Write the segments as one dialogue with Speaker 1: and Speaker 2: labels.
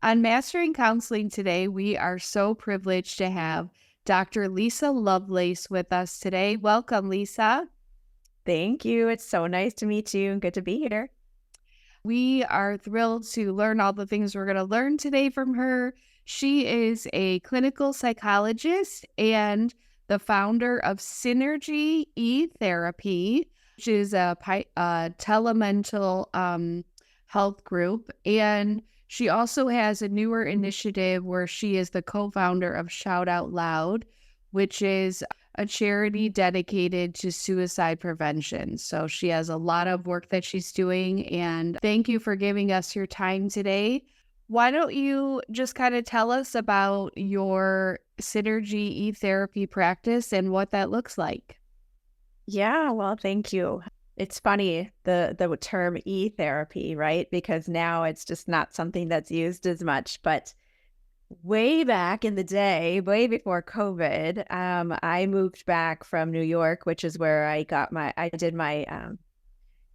Speaker 1: On Mastering Counseling today, we are so privileged to have Dr. Lisa Lovelace with us today. Welcome, Lisa.
Speaker 2: Thank you. It's so nice to meet you and good to be here.
Speaker 1: We are thrilled to learn all the things we're going to learn today from her. She is a clinical psychologist and the founder of Synergy eTherapy, which is a telemental health group. And she also has a newer initiative where she is the co-founder of Shout Out Loud, which is a charity dedicated to suicide prevention. So she has a lot of work that she's doing. And thank you for giving us your time today. Why don't you just kind of tell us about your Synergy eTherapy practice and what that looks like?
Speaker 2: Yeah, well, thank you. It's funny, the term e-therapy, right? Because now it's just not something that's used as much. But way back in the day, way before COVID, I moved back from New York, which is where I did my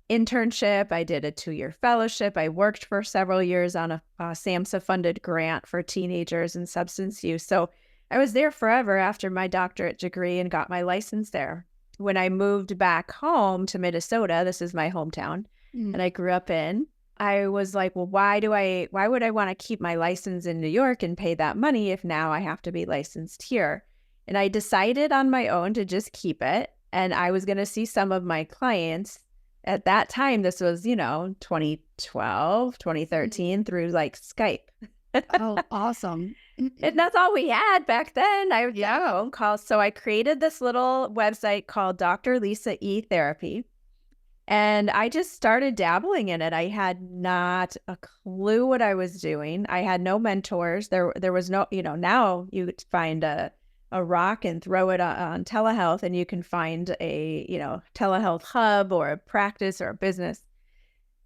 Speaker 2: internship. I did a 2-year fellowship. I worked for several years on a SAMHSA-funded grant for teenagers and substance use. So I was there forever after my doctorate degree and got my license there. When I moved back home to Minnesota, this is my hometown,
Speaker 1: Mm.
Speaker 2: and I grew up in, I was like, well, why would I want to keep my license in New York and pay that money if now I have to be licensed here? And I decided on my own to just keep it. And I was going to see some of my clients at that time. This was, 2012, 2013 through like Skype.
Speaker 1: Oh, awesome.
Speaker 2: And that's all we had back then. I would get
Speaker 1: Yeah.
Speaker 2: phone calls. So I created this little website called Dr. Lisa eTherapy. And I just started dabbling in it. I had not a clue what I was doing. I had no mentors. There was no, now you could find a rock and throw it on telehealth, and you can find a, telehealth hub or a practice or a business.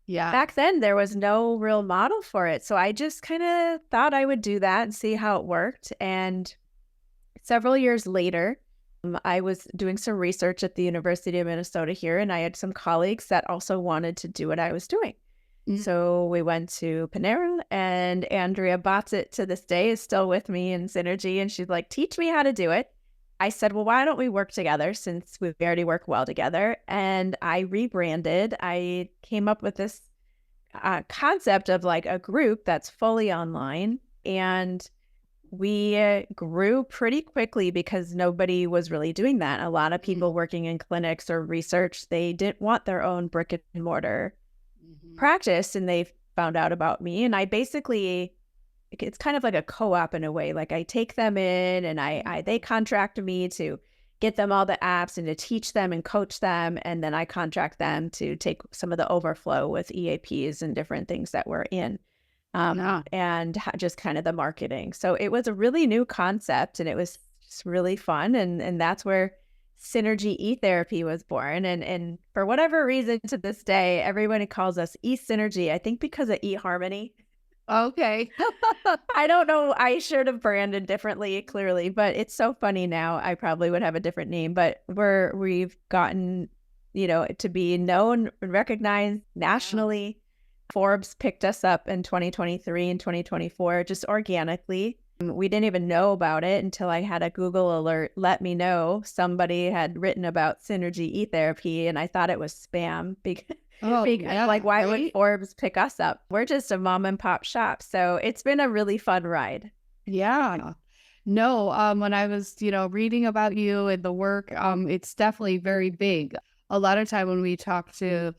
Speaker 1: Yeah.
Speaker 2: Back then, there was no real model for it. So I just kind of thought I would do that and see how it worked. And several years later, I was doing some research at the University of Minnesota here, and I had some colleagues that also wanted to do what I was doing.
Speaker 1: Mm.
Speaker 2: So we went to Panera, and Andrea Botsit to this day is still with me in Synergy, and she's like, teach me how to do it. I said, well, why don't we work together since we already work well together? And I rebranded. I came up with this concept of like a group that's fully online, and we grew pretty quickly because nobody was really doing that. A lot of people working in clinics or research, they didn't want their own brick and mortar
Speaker 1: Mhm.
Speaker 2: practice, and they found out about me. And I basically, it's kind of like a co-op in a way. Like I take them in, and they contract me to get them all the apps and to teach them and coach them. And then I contract them to take some of the overflow with EAPs and different things that we're in.
Speaker 1: Yeah.
Speaker 2: And just kind of the marketing. So it was a really new concept, and it was just really fun. And that's where Synergy eTherapy was born. And for whatever reason, to this day, everybody calls us eSynergy. I think because of eHarmony.
Speaker 1: Okay.
Speaker 2: I don't know. I should have branded differently, clearly, but it's so funny now. I probably would have a different name, but we've gotten, to be known and recognized
Speaker 1: Wow.
Speaker 2: nationally. Forbes picked us up in 2023 and 2024 just organically. We didn't even know about it until I had a Google alert let me know somebody had written about Synergy eTherapy, and I thought it was spam because,
Speaker 1: Oh,
Speaker 2: like,
Speaker 1: yeah.
Speaker 2: why would
Speaker 1: Right.
Speaker 2: Forbes pick us up? We're just a mom and pop shop. So it's been a really fun ride.
Speaker 1: Yeah. No, when I was, reading about you and the work, it's definitely very big. A lot of time when we talk to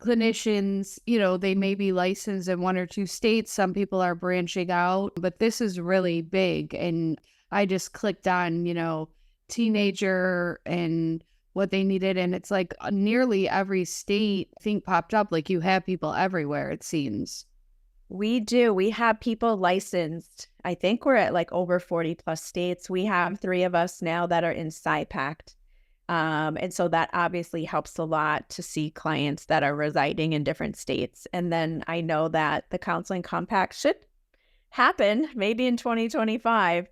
Speaker 1: clinicians, they may be licensed in one or two states. Some people are branching out, but this is really big. And I just clicked on, teenager and what they needed. And it's like nearly every state, I think, popped up. Like you have people everywhere, it seems.
Speaker 2: We do. We have people licensed. I think we're at like over 40 plus states. We have 3 of us now that are in PsyPact. And so that obviously helps a lot to see clients that are residing in different states. And then I know that the counseling compact should happen maybe in 2025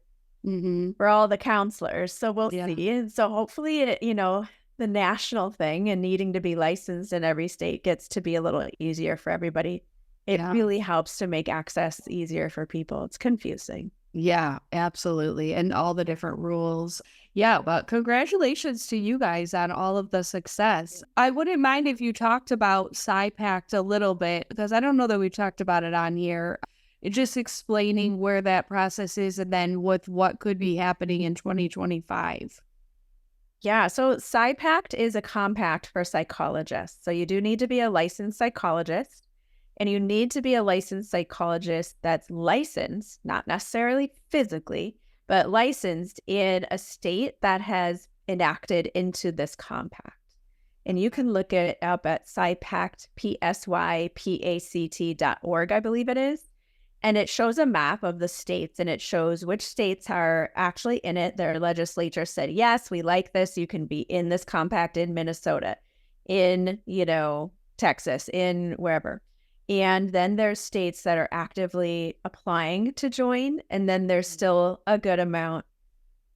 Speaker 1: Mm-hmm.
Speaker 2: for all the counselors. So we'll
Speaker 1: Yeah.
Speaker 2: see. And so hopefully, the national thing and needing to be licensed in every state gets to be a little easier for everybody It
Speaker 1: Yeah.
Speaker 2: really helps to make access easier for people. It's confusing.
Speaker 1: Yeah, absolutely. And all the different rules. Yeah, but congratulations to you guys on all of the success. I wouldn't mind if you talked about PsyPact a little bit because I don't know that we talked about it on here. Just explaining where that process is and then with what could be happening in 2025.
Speaker 2: Yeah, so PsyPact is a compact for psychologists. So you do need to be a licensed psychologist, and you need to be a licensed psychologist that's licensed, not necessarily physically, but licensed in a state that has enacted into this compact. And you can look it up at PsyPact, PSYPACT.org, I believe it is. And it shows a map of the states, and it shows which states are actually in it. Their legislature said, yes, we like this. You can be in this compact in Minnesota, in, Texas, in wherever. And then there's states that are actively applying to join. And then there's still a good amount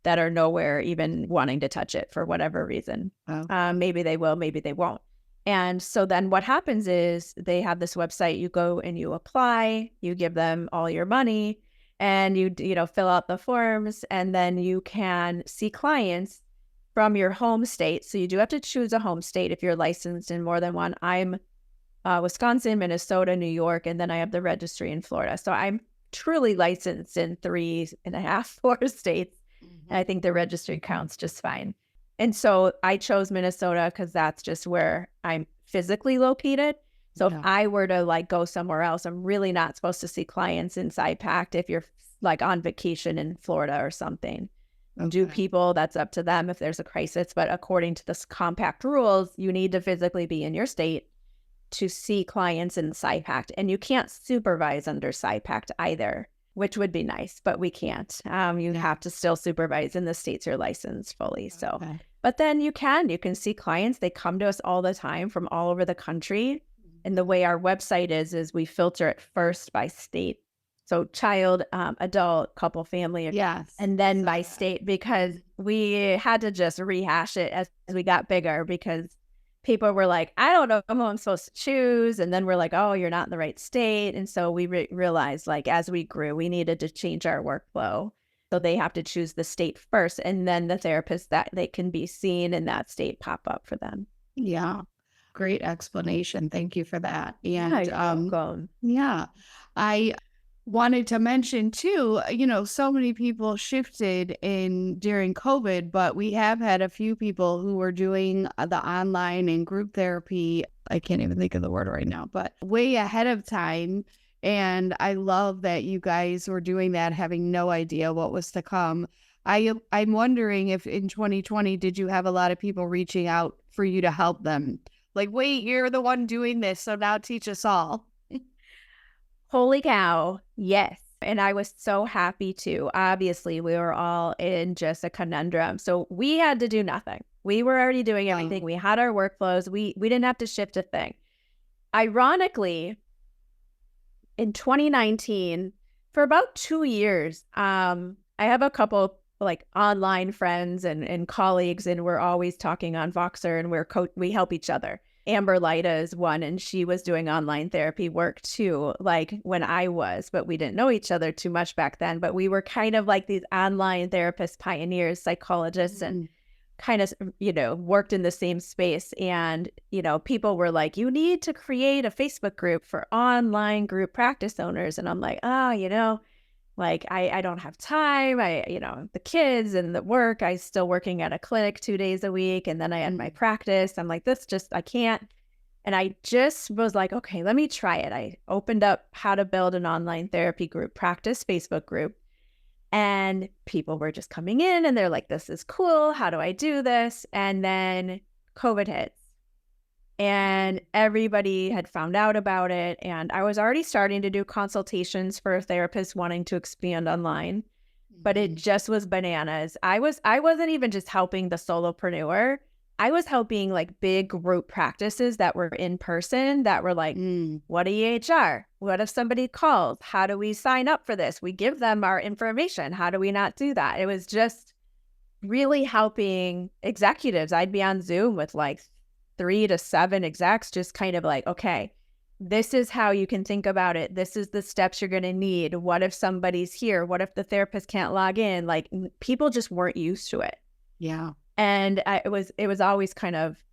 Speaker 2: that are nowhere even wanting to touch it for whatever reason.
Speaker 1: Oh.
Speaker 2: Maybe they will, maybe they won't. And so then what happens is they have this website, you go and you apply, you give them all your money, and you fill out the forms, and then you can see clients from your home state. So you do have to choose a home state if you're licensed in more than one. I'm Wisconsin, Minnesota, New York, and then I have the registry in Florida. So I'm truly licensed in 3.5, 4 states. And I think the registry counts just fine. And so I chose Minnesota because that's just where I'm physically located. So if I were to go somewhere else, I'm really not supposed to see clients in PsyPact if you're on vacation in Florida or something. Do people, that's up to them if there's a crisis. But according to this compact rules, you need to physically be in your state to see clients in PsyPact. And you can't supervise under PsyPact either, which would be nice, but we can't. You have to still supervise in the states you're licensed fully. So, but then you can see clients. They come to us all the time from all over the country. And the way our website is we filter it first by state. So child, adult, couple, family, and then by state, because we had to just rehash it as we got bigger because people were like, I don't know who I'm supposed to choose. And then we're like, oh, you're not in the right state. And so we realized as we grew, we needed to change our workflow. So they have to choose the state first, and then the therapist that they can be seen in that state pop up for them.
Speaker 1: Yeah. Great explanation. Thank you for that. And
Speaker 2: welcome.
Speaker 1: Yeah, I wanted to mention too, so many people shifted during COVID, but we have had a few people who were doing the online and group therapy. I can't even think of the word right now, but way ahead of time. And I love that you guys were doing that, having no idea what was to come. I'm wondering if in 2020, did you have a lot of people reaching out for you to help them? Like, wait, you're the one doing this, so now teach us all.
Speaker 2: Holy cow. Yes. And I was so happy to. Obviously, we were all in just a conundrum. So we had to do nothing. We were already doing everything. We had our workflows. We didn't have to shift a thing. Ironically, in 2019, for about 2 years, I have a couple online friends and colleagues, and we're always talking on Voxer, and we help each other. Amber Lida is one, and she was doing online therapy work too, when I was, but we didn't know each other too much back then. But we were kind of like these online therapist pioneers, psychologists, and kind of, worked in the same space. And, people were like, you need to create a Facebook group for online group practice owners. And I'm like, oh, I don't have time. The kids and the work, I still working at a clinic 2 days a week. And then I had my practice. I'm like, I can't. And I just was like, okay, let me try it. I opened up how to build an online therapy group practice Facebook group. And people were just coming in and they're like, this is cool. How do I do this? And then COVID hits. And everybody had found out about it. And I was already starting to do consultations for therapists wanting to expand online, but it just was bananas. I wasn't even just helping the solopreneur. I was helping big group practices that were in person that were like, what EHR? What if somebody calls? How do we sign up for this? We give them our information. How do we not do that? It was just really helping executives. I'd be on Zoom with 3 to 7 execs, just kind of okay, this is how you can think about it. This is the steps you're going to need. What if somebody's here? What if the therapist can't log in? Like people just weren't used to it.
Speaker 1: Yeah.
Speaker 2: And it was always kind of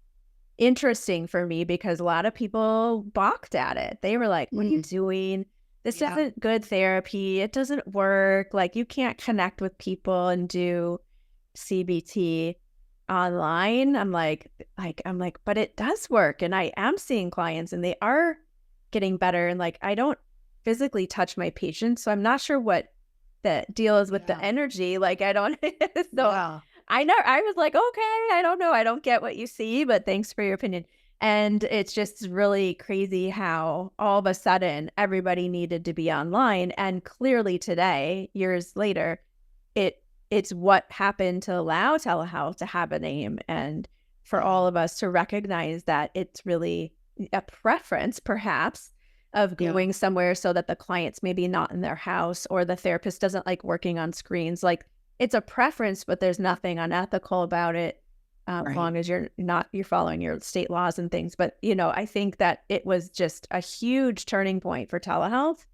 Speaker 2: interesting for me because a lot of people balked at it. They were like, what are you doing? This
Speaker 1: Yeah.
Speaker 2: isn't good therapy. It doesn't work. Like you can't connect with people and do CBT online. I'm like, but it does work. And I am seeing clients and they are getting better. And like, I don't physically touch my patients. So I'm not sure what the deal is with the
Speaker 1: Yeah.
Speaker 2: energy. Like I don't, so
Speaker 1: Yeah.
Speaker 2: I was like, okay, I don't know. I don't get what you see, but thanks for your opinion. And it's just really crazy how all of a sudden everybody needed to be online. And clearly today, years later, it's what happened to allow telehealth to have a name and for
Speaker 1: Yeah.
Speaker 2: all of us to recognize that it's really a preference, perhaps, of
Speaker 1: Yeah.
Speaker 2: going somewhere so that the client's maybe not in their house or the therapist doesn't like working on screens. Like it's a preference, but there's nothing unethical about it as
Speaker 1: Right.
Speaker 2: long as you're following your state laws and things. But, I think that it was just a huge turning point for telehealth.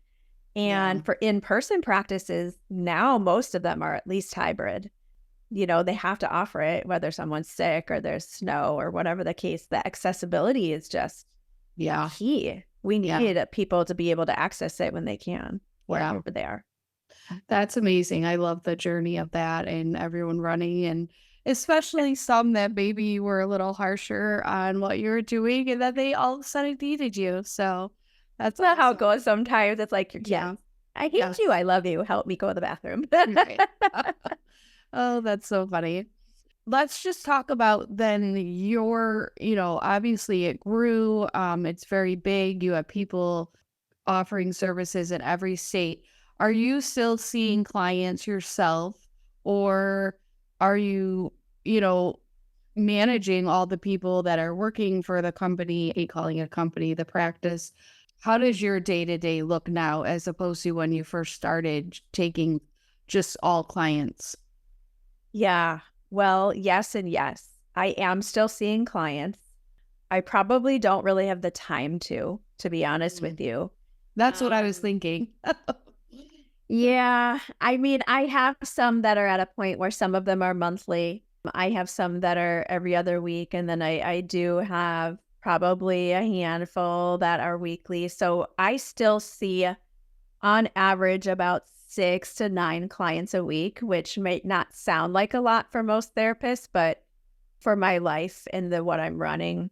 Speaker 1: Yeah.
Speaker 2: And for in-person practices, now most of them are at least hybrid. They have to offer it, whether someone's sick or there's snow or whatever the case. The accessibility is just
Speaker 1: Yeah.
Speaker 2: key. We
Speaker 1: Yeah.
Speaker 2: need people to be able to access it when they can,
Speaker 1: Yeah.
Speaker 2: wherever they are.
Speaker 1: That's amazing. I love the journey of that and everyone running, and especially some that maybe were a little harsher on what you were doing and that they all of a sudden needed you. So that's
Speaker 2: That's not how it
Speaker 1: awesome.
Speaker 2: goes sometimes. It's like your
Speaker 1: Yeah.
Speaker 2: kids. I hate you.
Speaker 1: Yes.
Speaker 2: I love you. Help me go to the bathroom.
Speaker 1: Right. Oh, that's so funny. Let's just talk about then your, obviously it grew. It's very big. You have people offering services in every state. Are you still seeing clients yourself, or are you, you know, managing all the people that are working for the company, I hate calling it a company, the practice? How does your day to day look now as opposed to when you first started taking just all clients?
Speaker 2: Yeah. Well, yes and yes. I am still seeing clients. I probably don't really have the time to be honest
Speaker 1: Mm.
Speaker 2: with you.
Speaker 1: That's what I was
Speaker 2: Um,
Speaker 1: thinking.
Speaker 2: yeah. I mean, I have some that are at a point where some of them are monthly. I have some that are every other week. And then I do have probably a handful that are weekly. So I still see on average about 6 to 9 clients a week, which may not sound like a lot for most therapists, but for my life and the what I'm running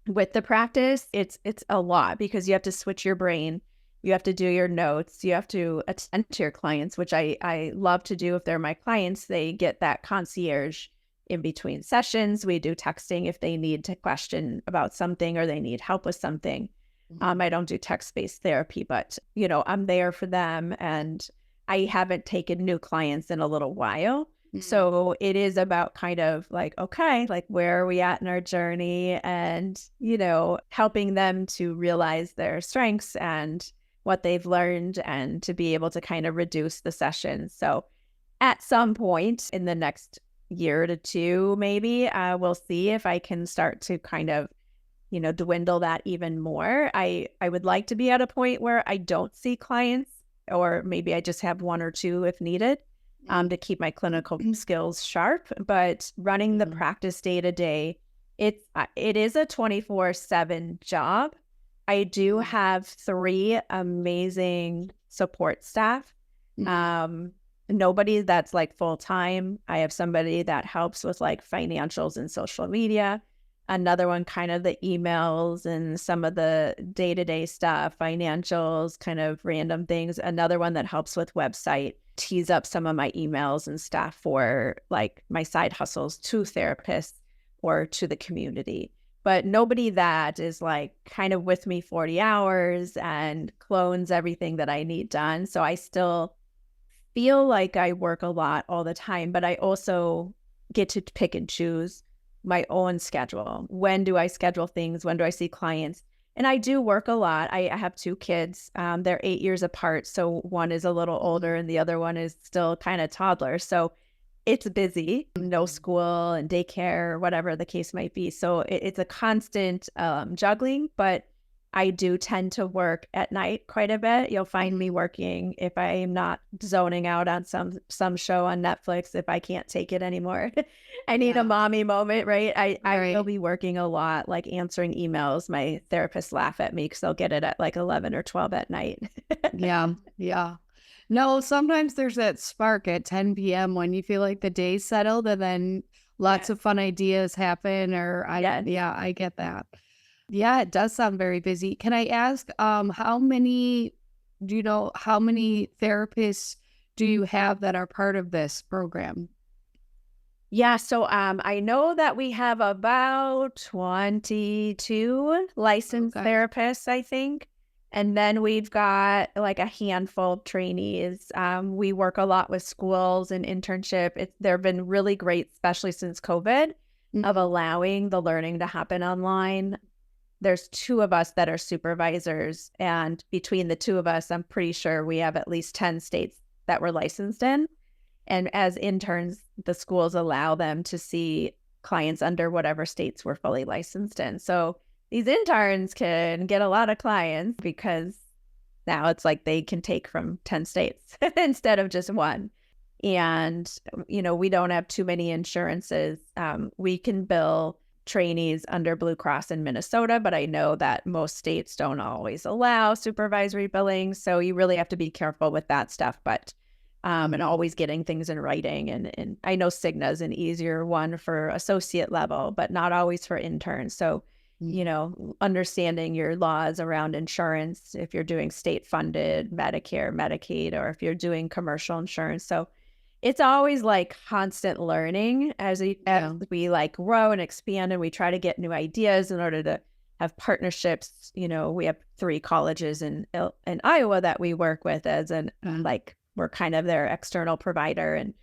Speaker 2: with the practice, it's a lot because you have to switch your brain. You have to do your notes. You have to attend to your clients, which I love to do if they're my clients. They get that concierge in between sessions. We do texting if they need to question about something or they need help with something. I don't do text-based therapy, but I'm there for them. And I haven't taken new clients in a little while.
Speaker 1: Mhm.
Speaker 2: So it is about kind of like, okay, like where are we at in our journey and, helping them to realize their strengths and what they've learned and to be able to kind of reduce the sessions. So at some point in the next year to two, maybe we'll see if I can start to kind of dwindle that even more. I would like to be at a point where I don't see clients, or maybe I just have one or two if needed, to keep my clinical skills sharp. But running the
Speaker 1: Mhm.
Speaker 2: practice day to day, it is a 24/7 job. I do
Speaker 1: Mhm.
Speaker 2: have 3 amazing support staff.
Speaker 1: Mhm.
Speaker 2: Um, Nobody that's like full time. I have somebody that helps with like financials and social media. Another one, kind of the emails and some of the day to day stuff, financials, kind of random things. Another one that helps with website, tease up some of my emails and stuff for like my side hustles to therapists or to the community. But nobody that is like kind of with me 40 hours and clones everything that I need done. So I still feel like I work a lot all the time, but I also get to pick and choose my own schedule. When do I schedule things? When do I see clients? And I do work a lot. I have 2 kids. They're 8 years apart. So one is a little older
Speaker 1: Mhm.
Speaker 2: and the other one is still kind of toddler. So it's busy, no
Speaker 1: Mhm.
Speaker 2: school and daycare, whatever the case might be. So it's a constant juggling, but I do tend to work at night quite a bit. You'll find me working if I am not zoning out on some show on Netflix, if I can't take it anymore. I need a
Speaker 1: Yeah.
Speaker 2: mommy moment, right? I will
Speaker 1: Right.
Speaker 2: be working a lot, like answering emails. My therapists laugh at me because they'll get it at like 11 or 12 at night.
Speaker 1: Yeah. Yeah. No, sometimes there's that spark at 10 p.m. when you feel like the day's settled and then lots
Speaker 2: Yes.
Speaker 1: of fun ideas happen
Speaker 2: Yes.
Speaker 1: yeah, I get that. Yeah, it does sound very busy. Can I ask, how many do you know how many therapists do you have that are part of this program?
Speaker 2: Yeah, so I know that we have about 22 licensed
Speaker 1: Okay.
Speaker 2: therapists, I think. And then we've got like a handful of trainees. We work a lot with schools and internship. They've been really great, especially since COVID, of
Speaker 1: Mhm.
Speaker 2: allowing the learning to happen online. There's two of us that are supervisors, and between the two of us, I'm pretty sure we have at least 10 states that we're licensed in. And as interns, the schools allow them to see clients under whatever states we're fully licensed in. So these interns can get a lot of clients because now it's like they can take from 10 states instead of just one. And, we don't have too many insurances. We can bill trainees under Blue Cross in Minnesota, but I know that most states don't always allow supervisory billing. So you really have to be careful with that stuff. But and always getting things in writing. And I know Cigna is an easier one for associate level, but not always for interns. So,
Speaker 1: Mm.
Speaker 2: understanding your laws around insurance, if you're doing state funded Medicare, Medicaid, or if you're doing commercial insurance. So it's always like constant learning as
Speaker 1: Yeah.
Speaker 2: we like grow and expand, and we try to get new ideas in order to have partnerships. We have 3 colleges in Iowa that we work with as an like we're kind of their external provider. And,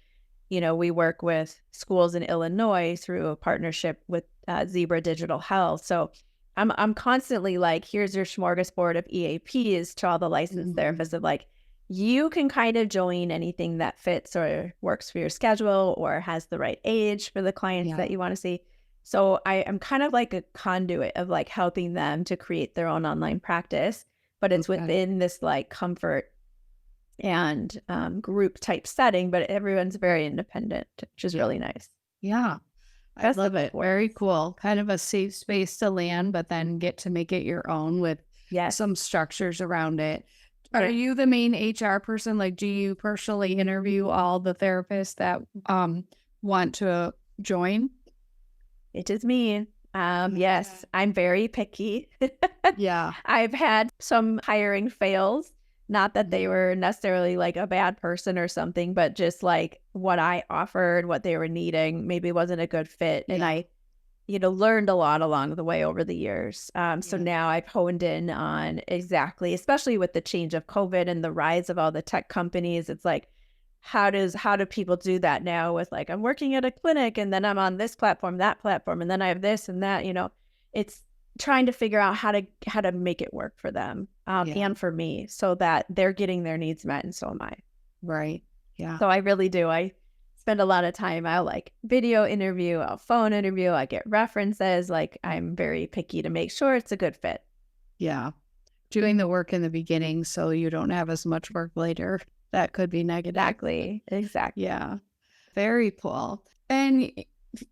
Speaker 2: we work with schools in Illinois through a partnership with Zebra Digital Health. So I'm constantly like, here's your smorgasbord of EAPs to all the licensed
Speaker 1: Mhm.
Speaker 2: therapists of like, you can kind of join anything that fits or works for your schedule or has the right age for the clients that
Speaker 1: Yeah.
Speaker 2: you want to see. So I'm kind of like a conduit of like helping them to create their own online practice, but it's
Speaker 1: Okay.
Speaker 2: within this like comfort and group type setting, but everyone's very independent, which is really nice.
Speaker 1: Yeah. I
Speaker 2: Best of
Speaker 1: love
Speaker 2: both
Speaker 1: it. Very
Speaker 2: worlds.
Speaker 1: cool. Kind of a safe space to land, but then get to make it your own with
Speaker 2: Yes.
Speaker 1: some structures around it. Are
Speaker 2: Yes.
Speaker 1: you the main HR person? Like, do you personally interview all the therapists that want to join?
Speaker 2: It is me. Yes,
Speaker 1: Okay.
Speaker 2: I'm very picky.
Speaker 1: Yeah.
Speaker 2: I've had some hiring fails. Not that they
Speaker 1: Mhm.
Speaker 2: were necessarily like a bad person or something, but just like what I offered, what they were needing, maybe wasn't a good fit. And
Speaker 1: Yeah.
Speaker 2: learned a lot along the way over the years. So
Speaker 1: Yeah.
Speaker 2: now I've honed in on exactly, especially with the change of COVID and the rise of all the tech companies. It's like, how do people do that now with like, I'm working at a clinic and then I'm on this platform, that platform, and then I have this and that, it's trying to figure out how to make it work for them
Speaker 1: Yeah.
Speaker 2: and for me so that they're getting their needs met and so am I.
Speaker 1: Right. Yeah.
Speaker 2: So I really do. I spend a lot of time. I'll like video interview, I'll phone interview, I get references. Like I'm very picky to make sure it's a good fit.
Speaker 1: Yeah. Doing the work in the beginning so you don't have as much work later. That could be negative.
Speaker 2: Exactly. Exactly.
Speaker 1: Yeah. Very cool. And,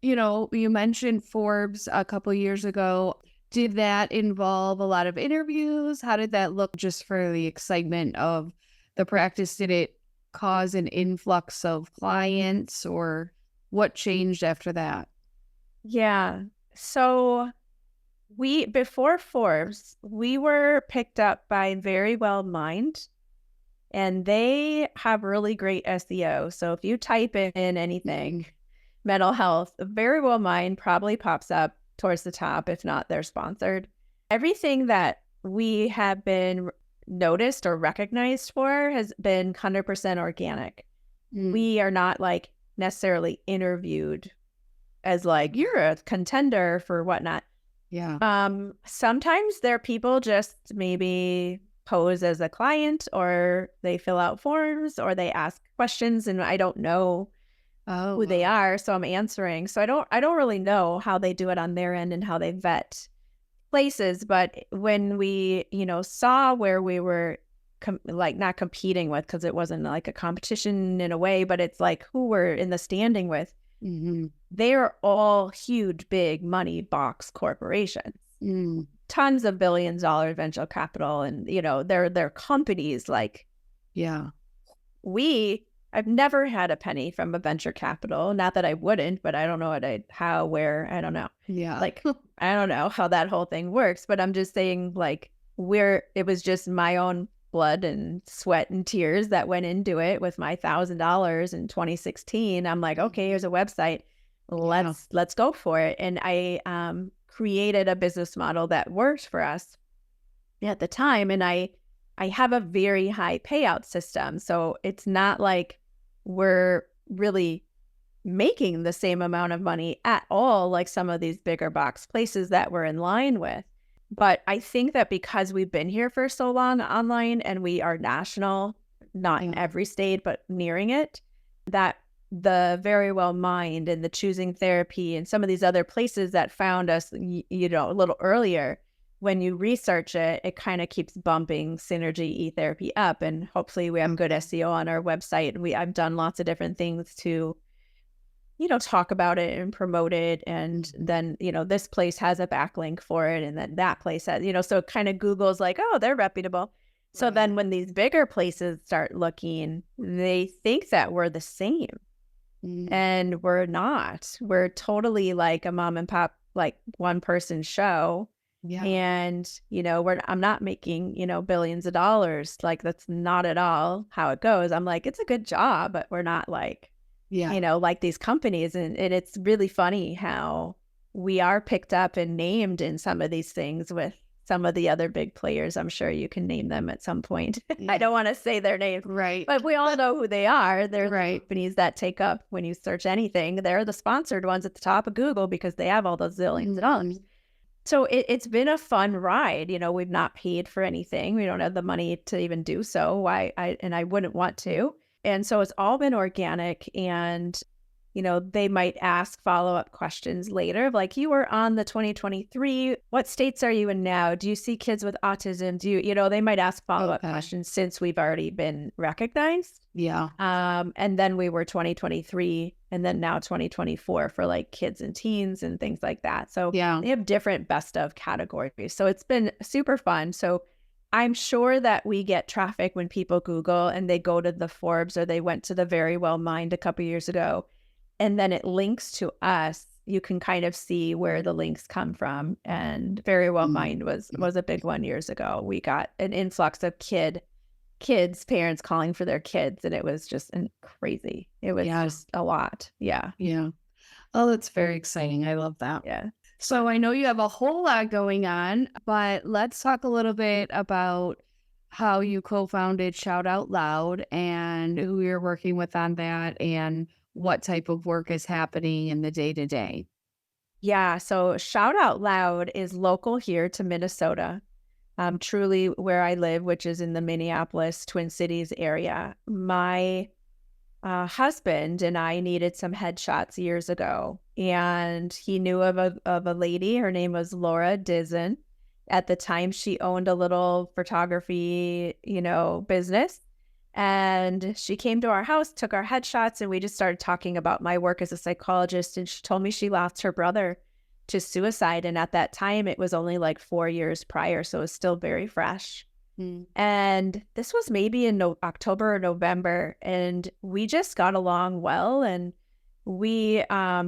Speaker 1: you mentioned Forbes a couple years ago. Did that involve a lot of interviews? How did that look just for the excitement of the practice? Did it cause an influx of clients or what changed after that?
Speaker 2: Yeah. So before Forbes, we were picked up by Very Well Mind, and they have really great SEO. So if you type in anything, mental health, Very Well Mind probably pops up towards the top. If not, they're sponsored. Everything that we have been noticed or recognized for has been 100% organic.
Speaker 1: Mm,
Speaker 2: We are not like necessarily interviewed as like, you're a contender for whatnot.
Speaker 1: yeah.
Speaker 2: Sometimes there are people just maybe pose as a client or they fill out forms or they ask questions and I don't know
Speaker 1: Oh,
Speaker 2: who they
Speaker 1: wow.
Speaker 2: are, so I'm answering. So I don't really know how they do it on their end and how they vet places. But when we, saw where we were like not competing with, because it wasn't like a competition in a way, but it's like who we're in the standing with.
Speaker 1: Mm-hmm.
Speaker 2: They are all huge, big money box corporations.
Speaker 1: Mm.
Speaker 2: Tons of billions-dollar venture capital, and they're companies like
Speaker 1: Yeah.
Speaker 2: I've never had a penny from a venture capital. Not that I wouldn't, but I don't know how, where, I don't know.
Speaker 1: Yeah.
Speaker 2: Like, I don't know how that whole thing works, but I'm just saying, like, it was just my own blood and sweat and tears that went into it with my $1,000 in 2016. I'm like, okay, here's a website.
Speaker 1: Yeah.
Speaker 2: Let's go for it. And I created a business model that worked for us at the time. And I have a very high payout system. So it's not like we're really making the same amount of money at all, like some of these bigger box places that we're in line with. But I think that because we've been here for so long online and we are national, not in every state, but nearing it, that the Very Well Mind and the Choosing Therapy and some of these other places that found us, a little earlier, when you research it, it kind of keeps bumping Synergy eTherapy up. And hopefully we have good SEO on our website. I've done lots of different things to talk about it and promote it. And then, this place has a backlink for it. And then that place has, so it kind of Google's like, oh, they're reputable. So then when these bigger places start looking, they think that we're the same. And we're not. We're totally like a mom and pop, like one person show.
Speaker 1: Yeah.
Speaker 2: And, I'm not making, billions of dollars. Like that's not at all how it goes. I'm like, it's a good job, but we're not like, like these companies. And it's really funny how we are picked up and named in some of these things with some of the other big players. I'm sure you can name them at some point. I don't want to say their names.
Speaker 1: Right.
Speaker 2: But we all know who they are. They're the companies that take up, when you search anything, they're the sponsored ones at the top of Google because they have all those zillions of dollars. So it's been a fun ride. We've not paid for anything. We don't have the money to even do so. I wouldn't want to. And so it's all been organic. And, they might ask follow-up questions later. Like, you were on the 2023. What states are you in now? Do you see kids with autism? They might ask follow-up questions since we've already been recognized.
Speaker 1: Yeah.
Speaker 2: And then we were 2023 and then now 2024 for like kids and teens and things like that. So they have different best of categories. So it's been super fun. So I'm sure that we get traffic when people Google and they go to the Forbes or they went to the Very Well Mind a couple years ago, and then it links to us. You can kind of see where the links come from. And Very Well Mind was a big one years ago. We got an influx of kids, parents calling for their kids, and it was just crazy. It was just a lot. Yeah.
Speaker 1: Yeah. Oh, that's very exciting. I love that.
Speaker 2: Yeah.
Speaker 1: So I know you have a whole lot going on, but let's talk a little bit about how you co-founded Shout Out Loud and who you're working with on that and what type of work is happening in the day-to-day.
Speaker 2: Yeah. So Shout Out Loud is local here to Minnesota. Truly where I live, which is in the Minneapolis, Twin Cities area. My husband and I needed some headshots years ago, and he knew of a lady. Her name was Laura Dizzen. At the time, she owned a little photography, business. And she came to our house, took our headshots, and we just started talking about my work as a psychologist. And she told me she lost her brother to suicide. And at that time, it was only like 4 years prior. So it was still very fresh. And this was maybe in October or November. And we just got along well. And we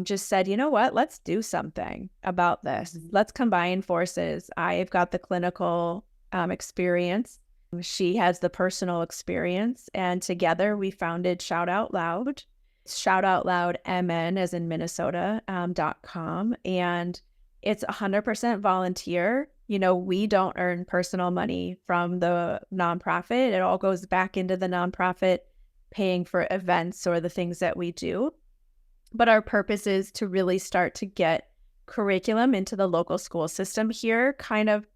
Speaker 2: just said, you know what, let's do something about this. Let's combine forces. I've got the clinical experience. She has the personal experience. And together we founded Shout Out Loud. Shout Out Loud MN as in Minnesota .com. And it's 100% volunteer. We don't earn personal money from the nonprofit. It all goes back into the nonprofit, paying for events or the things that we do. But our purpose is to really start to get curriculum into the local school system here, kind of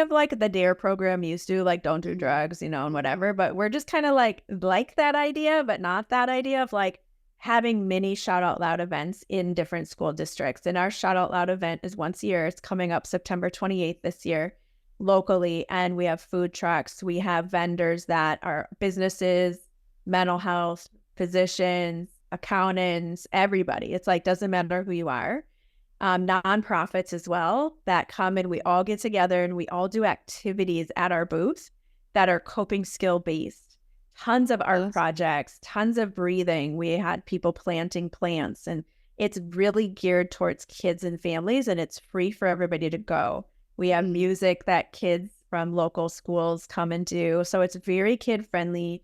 Speaker 2: like the DARE program used to, like don't do drugs, and whatever. But we're just kind of like that idea, but not that idea of like, having mini Shout Out Loud events in different school districts. And our Shout Out Loud event is once a year. It's coming up September 28th this year locally. And we have food trucks. We have vendors that are businesses, mental health, physicians, accountants, everybody. It's like, doesn't matter who you are. Nonprofits as well that come and we all get together and we all do activities at our booth that are coping skill based. Tons of art projects, tons of breathing. We had people planting plants, and it's really geared towards kids and families, and it's free for everybody to go. We have music that kids from local schools come and do. So it's very kid friendly.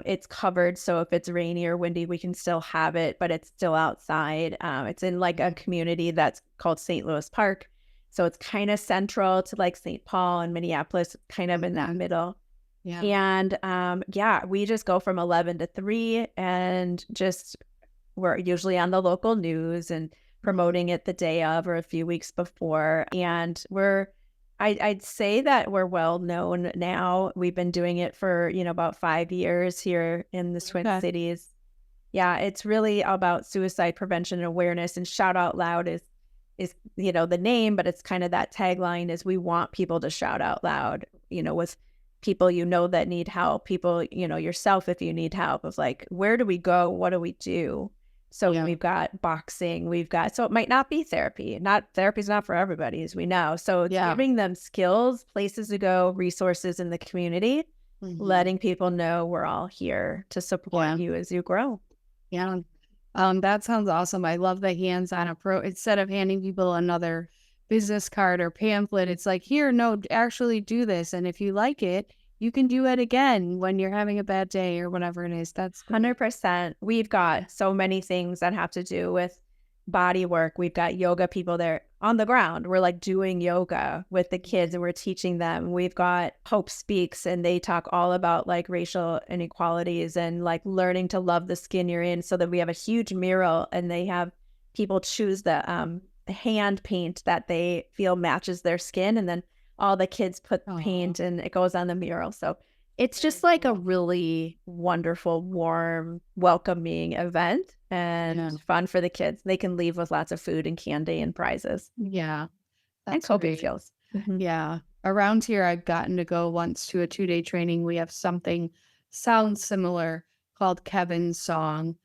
Speaker 2: It's covered. So if it's rainy or windy, we can still have it, but it's still outside. It's in like a community that's called St. Louis Park. So it's kind of central to like St. Paul and Minneapolis, kind of in that middle.
Speaker 1: Yeah.
Speaker 2: And we just go from 11 to 3 and we're usually on the local news and promoting it the day of or a few weeks before. And I'd say that we're well known now. We've been doing it for, about 5 years here in the Twin Cities. Yeah, it's really about suicide prevention and awareness, and Shout Out Loud is the name, but it's kind of that tagline is we want people to shout out loud, with people that need help, people, yourself if you need help, of like, where do we go? What do we do? So we've got boxing, so it might not be therapy. Therapy's not for everybody, as we know. So it's giving them skills, places to go, resources in the community, letting people know we're all here to support you as you grow.
Speaker 1: Yeah. That sounds awesome. I love the hands-on approach. Instead of handing people another business card or pamphlet, it's like, here, no, actually do this. And if you like it, you can do it again when you're having a bad day or whatever it is. That's great.
Speaker 2: 100%. We've got so many things that have to do with body work. We've got yoga people there on the ground. We're like doing yoga with the kids and we're teaching them. We've got Hope Speaks, and they talk all about like racial inequalities and like learning to love the skin you're in, so that we have a huge mural and they have people choose the hand paint that they feel matches their skin, and then all the kids put paint and it goes on the mural. So it's just like a really wonderful, warm, welcoming event and fun for the kids. They can leave with lots of food and candy and prizes.
Speaker 1: Yeah.
Speaker 2: And coping skills.
Speaker 1: Yeah. Around here, I've gotten to go once to a 2-day training. We have something sounds similar called Kevin's Song.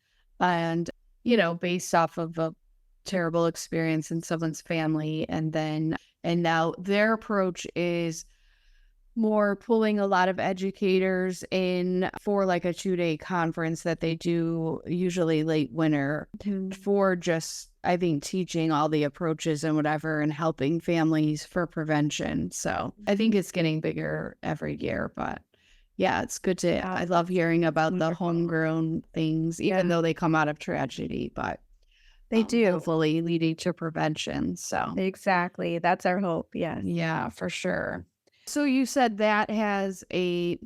Speaker 1: And, based off of a terrible experience in someone's family. And now their approach is more pulling a lot of educators in for like a 2-day conference that they do usually late winter for just, I think, teaching all the approaches and whatever and helping families for prevention. So I think it's getting bigger every year, but yeah, it's good I love hearing about the homegrown things, even though they come out of tragedy, but
Speaker 2: they do.
Speaker 1: Hopefully leading to prevention. So
Speaker 2: exactly. That's our hope. Yes.
Speaker 1: Yeah, for sure. So you said that has a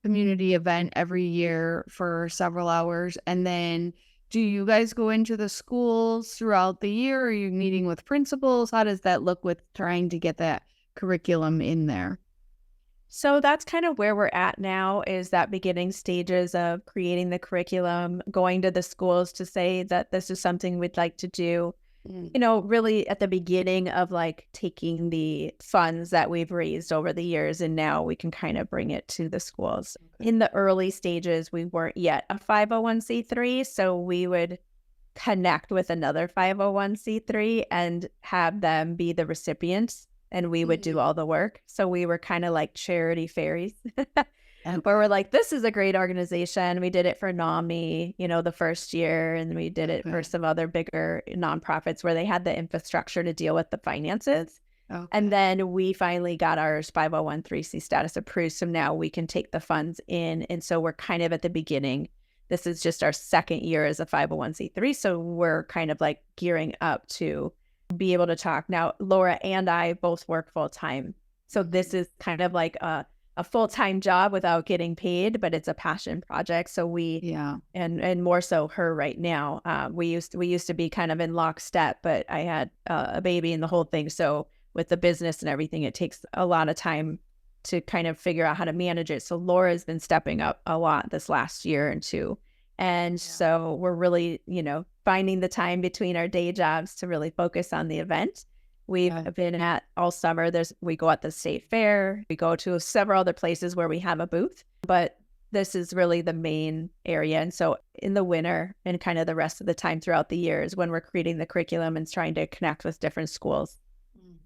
Speaker 1: community event every year for several hours. And then do you guys go into the schools throughout the year? Are you meeting with principals? How does that look with trying to get that curriculum in there?
Speaker 2: So that's kind of where we're at now, is that beginning stages of creating the curriculum, going to the schools to say that this is something we'd like to do. Really at the beginning of like taking the funds that we've raised over the years, and now we can kind of bring it to the schools. In the early stages, we weren't yet a 501c3, so we would connect with another 501c3 and have them be the recipients, and we would do all the work. So we were kind of like charity fairies. Where we're like, this is a great organization. We did it for NAMI, the first year, and we did it for some other bigger nonprofits where they had the infrastructure to deal with the finances. And then we finally got our 501(c)(3) status approved. So now we can take the funds in. And so we're kind of at the beginning. This is just our second year as a 501(c)(3). So we're kind of like gearing up to be able to talk. Now, Laura and I both work full time. So this is kind of like a full-time job without getting paid, but it's a passion project. So and more so her right now. We used to be kind of in lockstep, but I had a baby and the whole thing. So with the business and everything, it takes a lot of time to kind of figure out how to manage it. So Laura's been stepping up a lot this last year into And
Speaker 1: Yeah.
Speaker 2: so we're really, finding the time between our day jobs to really focus on the event. We've
Speaker 1: Yeah.
Speaker 2: been at all summer. We go at the state fair. We go to several other places where we have a booth, but this is really the main area. And so in the winter and kind of the rest of the time throughout the year is when we're creating the curriculum and trying to connect with different schools.
Speaker 1: Mm.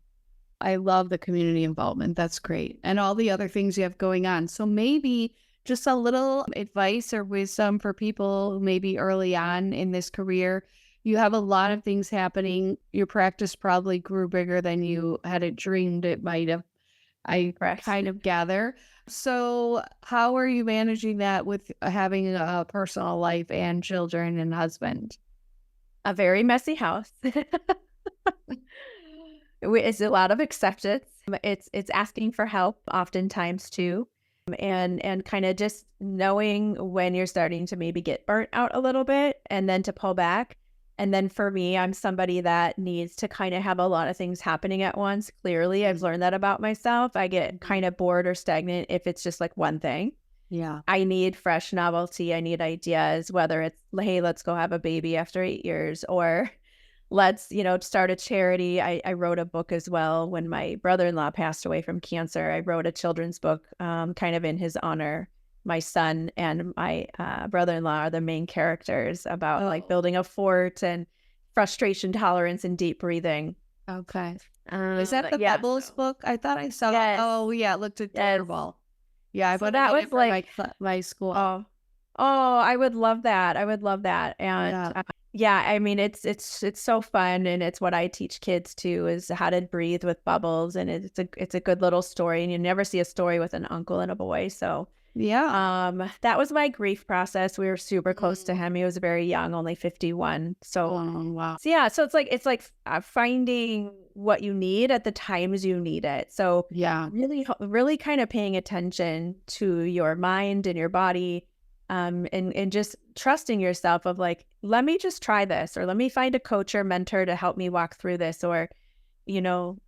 Speaker 1: I love the community involvement. That's great. And all the other things you have going on. So maybe just a little advice or wisdom for people who maybe early on in this career. You have a lot of things happening. Your practice probably grew bigger than you had it dreamed it might have. I
Speaker 2: Correct.
Speaker 1: kind of gather. So, how are you managing that with having a personal life and children and husband?
Speaker 2: A very messy house. It's a lot of acceptance. It's asking for help oftentimes too, and kind of just knowing when you're starting to maybe get burnt out a little bit, and then to pull back. And then for me, I'm somebody that needs to kind of have a lot of things happening at once. Clearly, I've learned that about myself. I get kind of bored or stagnant if it's just like one thing.
Speaker 1: Yeah.
Speaker 2: I need fresh novelty. I need ideas, whether it's, hey, let's go have a baby after 8 years, or let's, start a charity. I wrote a book as well. When my brother-in-law passed away from cancer, I wrote a children's book kind of in his honor. My son and my brother-in-law are the main characters about like
Speaker 1: Oh,
Speaker 2: building a fort and frustration tolerance and deep breathing.
Speaker 1: okay. Is that the
Speaker 2: Yeah.
Speaker 1: Bubbles book? I thought I saw.
Speaker 2: Yes.
Speaker 1: Oh, yeah, it looked
Speaker 2: Yes.
Speaker 1: adorable. Yeah, I
Speaker 2: So
Speaker 1: want to
Speaker 2: that
Speaker 1: get
Speaker 2: was
Speaker 1: it for
Speaker 2: like,
Speaker 1: my school.
Speaker 2: oh, oh, I would love that. I would love that. And
Speaker 1: Yeah.
Speaker 2: yeah, I mean, it's so fun, and it's what I teach kids too, is how to breathe with bubbles, and it's a good little story, and you never see a story with an uncle and a boy. So,
Speaker 1: Yeah.
Speaker 2: that was my grief process. We were super close to
Speaker 1: Mm.
Speaker 2: him. He was very young, only 51. So,
Speaker 1: Oh, wow.
Speaker 2: yeah, so it's like finding what you need at the times you need it. So,
Speaker 1: Yeah.
Speaker 2: really kind of paying attention to your mind and your body, and just trusting yourself of like, let me just try this, or let me find a coach or mentor to help me walk through this, or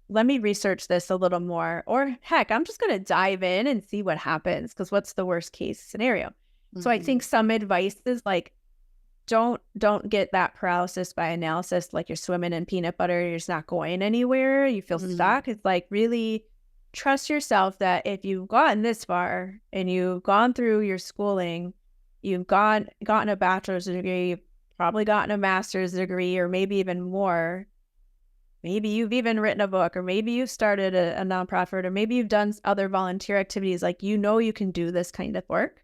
Speaker 2: let me research this a little more, or heck, I'm just going to dive in and see what happens, because what's the worst case scenario? So I
Speaker 1: Mhm.
Speaker 2: think some advice is like, don't get that paralysis by analysis, like you're swimming in peanut butter, you're just not going anywhere, you feel
Speaker 1: Mhm.
Speaker 2: stuck. It's like, really trust yourself that if you've gotten this far and you've gone through your schooling, you've gotten a bachelor's degree, you've probably gotten a master's degree, or maybe even more. Maybe you've even written a book, or maybe you've started a nonprofit, or maybe you've done other volunteer activities. Like, you can do this kind of work.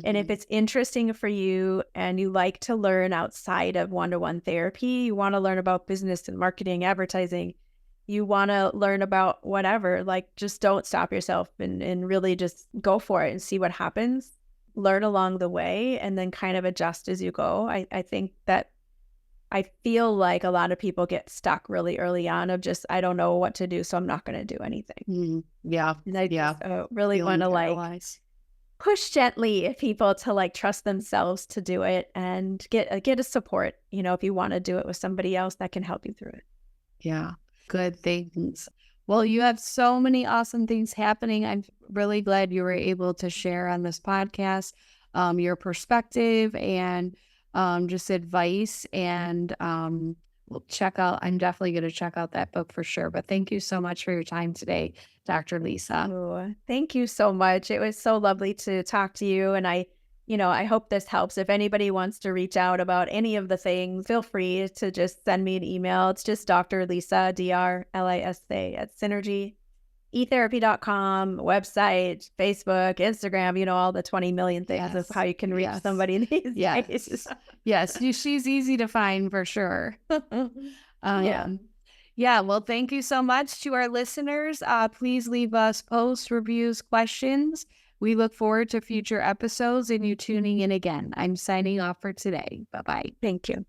Speaker 2: And if
Speaker 1: Mhm.
Speaker 2: it's interesting for you and you like to learn outside of one-to-one therapy, you want to learn about business and marketing, advertising, you want to learn about whatever, like, just don't stop yourself, and really just go for it and see what happens. Learn along the way and then kind of adjust as you go. I think that I feel like a lot of people get stuck really early on of just, I don't know what to do, so I'm not going to do anything.
Speaker 1: Mhm. Yeah.
Speaker 2: And I
Speaker 1: Yeah.
Speaker 2: just really want
Speaker 1: Feeling
Speaker 2: to like
Speaker 1: paralyzed.
Speaker 2: push gently people to like trust themselves to do it, and get a support, if you want to do it with somebody else that can help you through it.
Speaker 1: Yeah. Good things. Well, you have so many awesome things happening. I'm really glad you were able to share on this podcast your perspective and just advice. And we'll check out, I'm definitely going to check out that book for sure. But thank you so much for your time today, Dr. Lisa.
Speaker 2: Oh, thank you so much. It was so lovely to talk to you. And I hope this helps. If anybody wants to reach out about any of the things, feel free to just send me an email. It's just Dr. Lisa, DRLISA at Synergy, eTherapy.com, website, Facebook, Instagram, all the 20 million things of how
Speaker 1: Yes.
Speaker 2: you can reach
Speaker 1: Yes.
Speaker 2: somebody these days.
Speaker 1: Yes. Yes. She's easy to find for sure.
Speaker 2: Yeah.
Speaker 1: um, yeah. Well, thank you so much to our listeners. Please leave us posts, reviews, questions. We look forward to future episodes and you tuning in again. I'm signing off for today. Bye bye.
Speaker 2: Thank you.